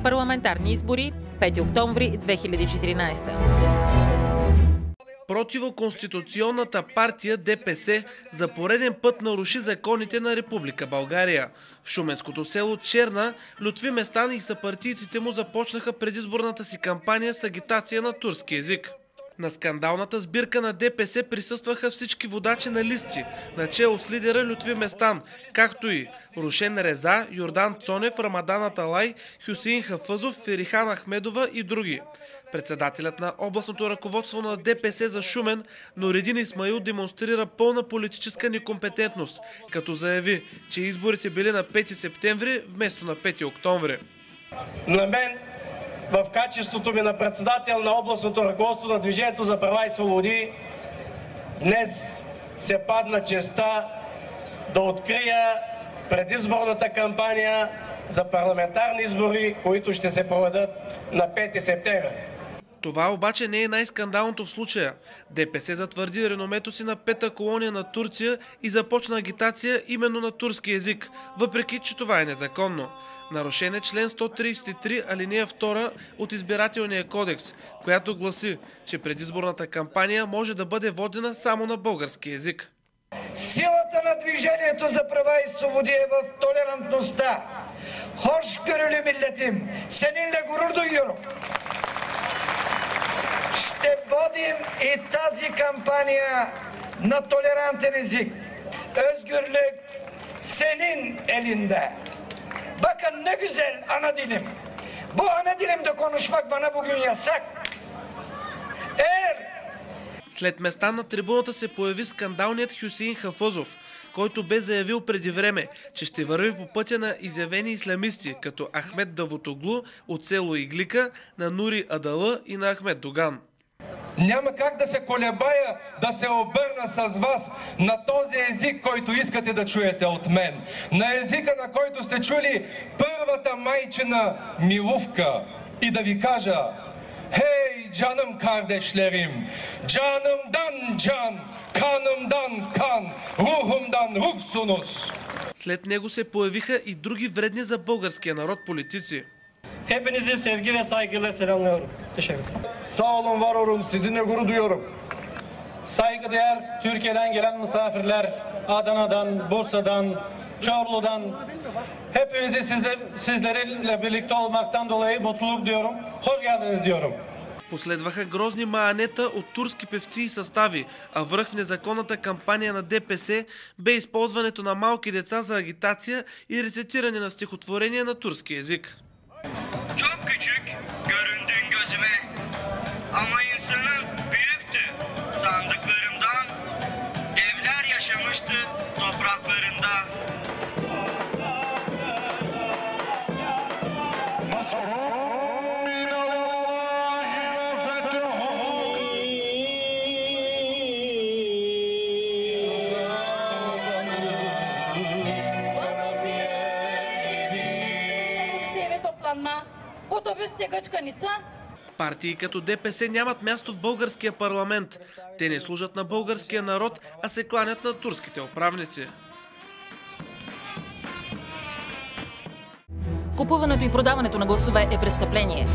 Парламентарни избори, 5 октомври 2014. Противоконституционната партия ДПС за пореден път наруши законите на Република България. В шуменското село Черна Лютви Местан и съпартийците му започнаха предизборната си кампания с агитация на турски език. На скандалната сбирка на ДПС присъстваха всички водачи на листи, начело с лидера Лютви Местан, както и Рушен Реза, Йордан Цонев, Рамадан Аталай, Хюсеин Хафъзов, Ферихан Ахмедова и други. Председателят на областното ръководство на ДПС за Шумен, Нуредин Исмаил, демонстрира пълна политическа некомпетентност, като заяви, че изборите били на 5 септември вместо на 5 октомври. На мен, в качеството ми на председател на областното ръководство на Движението за права и свободи, днес се падна честта да открия предизборната кампания за парламентарни избори, които ще се проведат на 5 септември. Това обаче не е най-скандалното в случая. ДПС затвърди реномето си на пета колония на Турция и започна агитация именно на турски език, въпреки че това е незаконно. Нарушен е член 133, алинея 2 от Избирателния кодекс, която гласи, че предизборната кампания може да бъде водена само на български език. Силата на Движението за права и свободи е в толерантността. Хош görülü milletim, seninle gurur duyuyorum. Ще водим и тази кампания на толерантен език. Özgürlük senin elinde. Bakın ne güzel ana dilim. Bu ana dilimde konuşmak bana bugün yasak. След Местан на трибуната се появи скандалният Хюсеин Хафъзов, който бе заявил преди време, че ще върви по пътя на изявени исламисти, като Ахмед Давутоглу от село Иглика, на Нури Адала и на Ахмед Доган. Няма как да се колебая да се обърна с вас на този език, който искате да чуете от мен. На езика, на който сте чули първата майчина милувка. И да ви кажа: hey canım kardeşlerim, canımdan can, kanımdan kan, ruhumdan ruhsunuz. След него се появиха и други вредни за българския народ политици. Hepinizi sevgi ve saygıyla selamlıyorum. Teşekkür ederim. Sağ olun, var olun, sizinle gurur duyuyorum. Saygıdeğer Türkiye'den gelen misafirler, Adana'dan, Bursa'dan, Çorlu'dan, hepinizi sizlerle birlikte olmaktan dolayı mutluluk diyorum. Hoş geldiniz diyorum. Последваха грозни маанета от турски певци и състави, а връх в незаконната кампания на ДПС бе използването на малки деца за агитация и рецитиране на стихотворения на турски език. Çok küçük göründün gözüme ama insanın büyüktü sandıklarımdan, devler yaşamıştı topraklarında. Партии като ДПС нямат място в българския парламент. Те не служат на българския народ, а се кланят на турските управници. Купуването и продаването на гласове е престъпление.